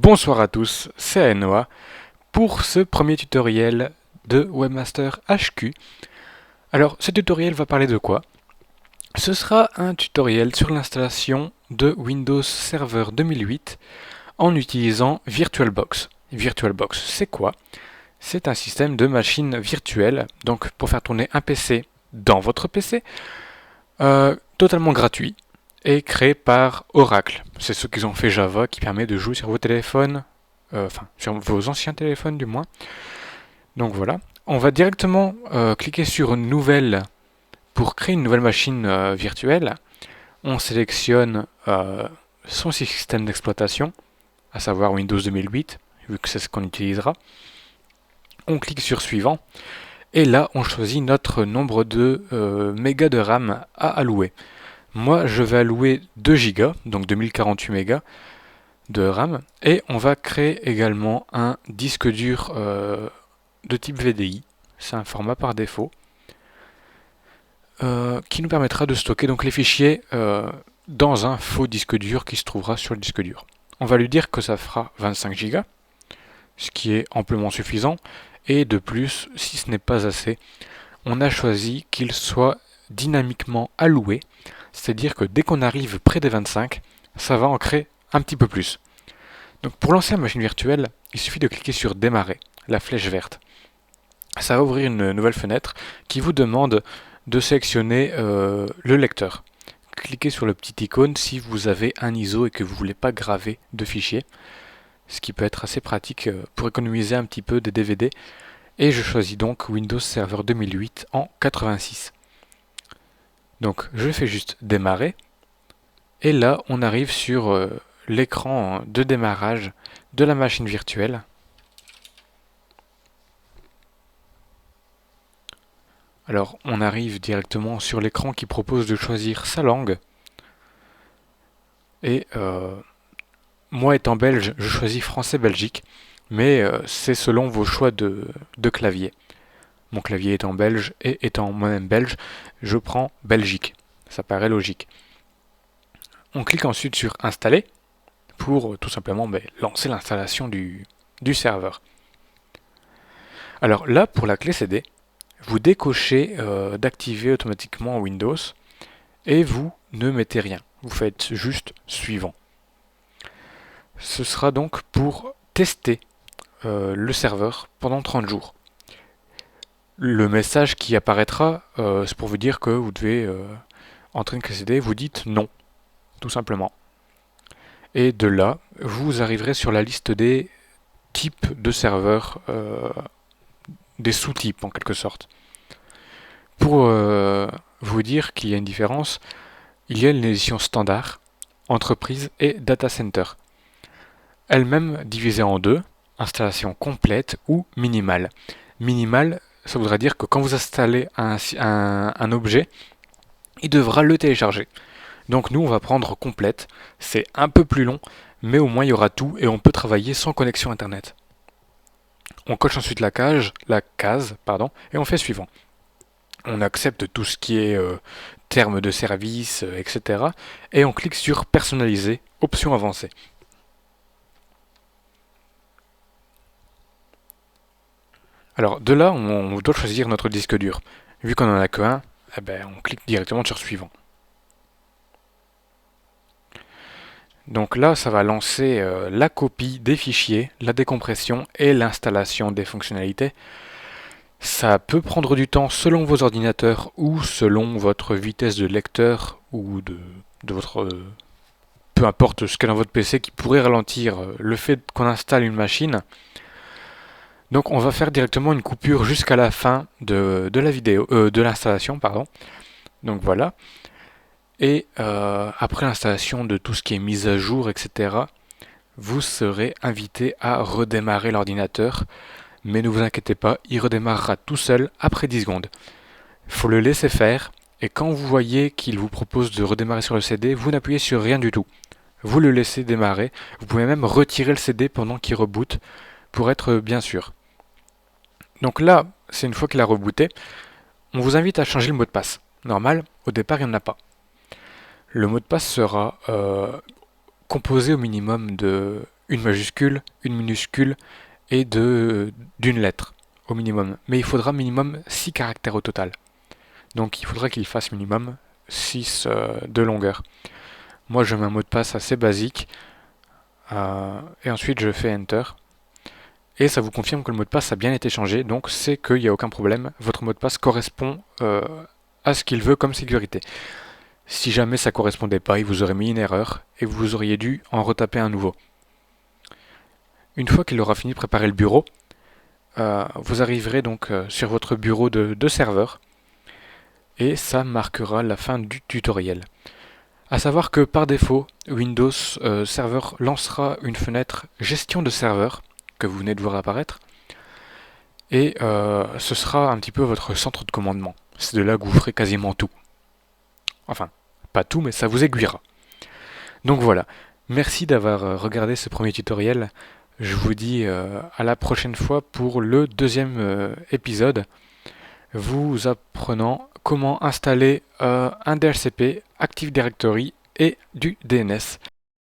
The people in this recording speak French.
Bonsoir à tous, c'est Anoa pour ce premier tutoriel de Webmaster HQ. Alors, ce tutoriel va parler de quoi? Ce sera un tutoriel sur l'installation de Windows Server 2008 en utilisant VirtualBox. VirtualBox, c'est quoi? C'est un système de machine virtuelle, donc pour faire tourner un PC dans votre PC, totalement gratuit et créé par Oracle. C'est ce qu'ils ont fait Java qui permet de jouer sur vos téléphones, enfin sur vos anciens téléphones du moins. Donc voilà. On va directement cliquer sur Nouvelle pour créer une nouvelle machine virtuelle. On sélectionne son système d'exploitation, à savoir Windows 2008, vu que c'est ce qu'on utilisera. On clique sur Suivant. Et là, on choisit notre nombre de mégas de RAM à allouer. Moi, je vais allouer 2 Go, donc 2048 mégas de RAM. Et on va créer également un disque dur de type VDI. C'est un format par défaut. Qui nous permettra de stocker donc les fichiers dans un faux disque dur qui se trouvera sur le disque dur. On va lui dire que ça fera 25 Go, ce qui est amplement suffisant. Et de plus, si ce n'est pas assez, on a choisi qu'il soit dynamiquement alloué, c'est-à-dire que dès qu'on arrive près des 25, ça va en créer un petit peu plus. Donc pour lancer la machine virtuelle, il suffit de cliquer sur Démarrer, la flèche verte. Ça va ouvrir une nouvelle fenêtre qui vous demande de sélectionner le lecteur. Cliquez sur le petit icône si vous avez un ISO et que vous ne voulez pas graver de fichiers, ce qui peut être assez pratique pour économiser un petit peu des DVD. Et je choisis donc Windows Server 2008 en 86. Donc je fais juste démarrer. Et là, on arrive sur l'écran de démarrage de la machine virtuelle. Alors, on arrive directement sur l'écran qui propose de choisir sa langue. Et moi étant belge, je choisis français-belgique, mais c'est selon vos choix de clavier. Mon clavier étant belge et étant moi-même belge, je prends Belgique. Ça paraît logique. On clique ensuite sur Installer pour tout simplement lancer l'installation du serveur. Alors là, pour la clé CD, vous décochez d'activer automatiquement Windows et vous ne mettez rien. Vous faites juste suivant. Ce sera donc pour tester le serveur pendant 30 jours. Le message qui apparaîtra, c'est pour vous dire que vous devez entrer une clé CD, vous dites non, tout simplement. Et de là, vous arriverez sur la liste des types de serveurs, des sous-types en quelque sorte. Pour vous dire qu'il y a une différence, il y a une édition standard, entreprise et data center. Elle-même divisée en deux, installation complète ou minimale. Minimale, ça voudrait dire que quand vous installez un objet, il devra le télécharger. Donc nous, on va prendre complète. C'est un peu plus long, mais au moins il y aura tout et on peut travailler sans connexion internet. On coche ensuite la case, et on fait suivant. On accepte tout ce qui est termes de service, etc. Et on clique sur personnaliser, option avancée. Alors de là, on doit choisir notre disque dur. Vu qu'on n'en a qu'un, on clique directement sur suivant. Donc là, ça va lancer la copie des fichiers, la décompression et l'installation des fonctionnalités. Ça peut prendre du temps selon vos ordinateurs ou selon votre vitesse de lecteur ou de votre... peu importe ce qu'il y a dans votre PC qui pourrait ralentir le fait qu'on installe une machine. Donc on va faire directement une coupure jusqu'à la fin de la vidéo, de l'installation, pardon. Donc voilà. Et après l'installation de tout ce qui est mise à jour, etc., vous serez invité à redémarrer l'ordinateur. Mais ne vous inquiétez pas, il redémarrera tout seul après 10 secondes. Il faut le laisser faire. Et quand vous voyez qu'il vous propose de redémarrer sur le CD, vous n'appuyez sur rien du tout. Vous le laissez démarrer. Vous pouvez même retirer le CD pendant qu'il reboot pour être bien sûr. Donc là, c'est une fois qu'il a rebooté, on vous invite à changer le mot de passe. Normal, au départ, il n'y en a pas. Le mot de passe sera composé au minimum de une majuscule, une minuscule et d'une lettre au minimum. Mais il faudra minimum 6 caractères au total. Donc il faudra qu'il fasse minimum 6 de longueur. Moi je mets un mot de passe assez basique et ensuite je fais Enter. Et ça vous confirme que le mot de passe a bien été changé, donc c'est qu'il n'y a aucun problème. Votre mot de passe correspond à ce qu'il veut comme sécurité. Si jamais ça ne correspondait pas, il vous aurait mis une erreur et vous auriez dû en retaper un nouveau. Une fois qu'il aura fini de préparer le bureau, vous arriverez donc sur votre bureau de serveur et ça marquera la fin du tutoriel. A savoir que par défaut, Windows Server lancera une fenêtre gestion de serveur que vous venez de voir apparaître et ce sera un petit peu votre centre de commandement. C'est de là que vous ferez quasiment tout. Enfin, pas tout, mais ça vous aiguillera. Donc voilà, merci d'avoir regardé ce premier tutoriel. Je vous dis à la prochaine fois pour le deuxième épisode, vous apprenant comment installer un DHCP, Active Directory et du DNS.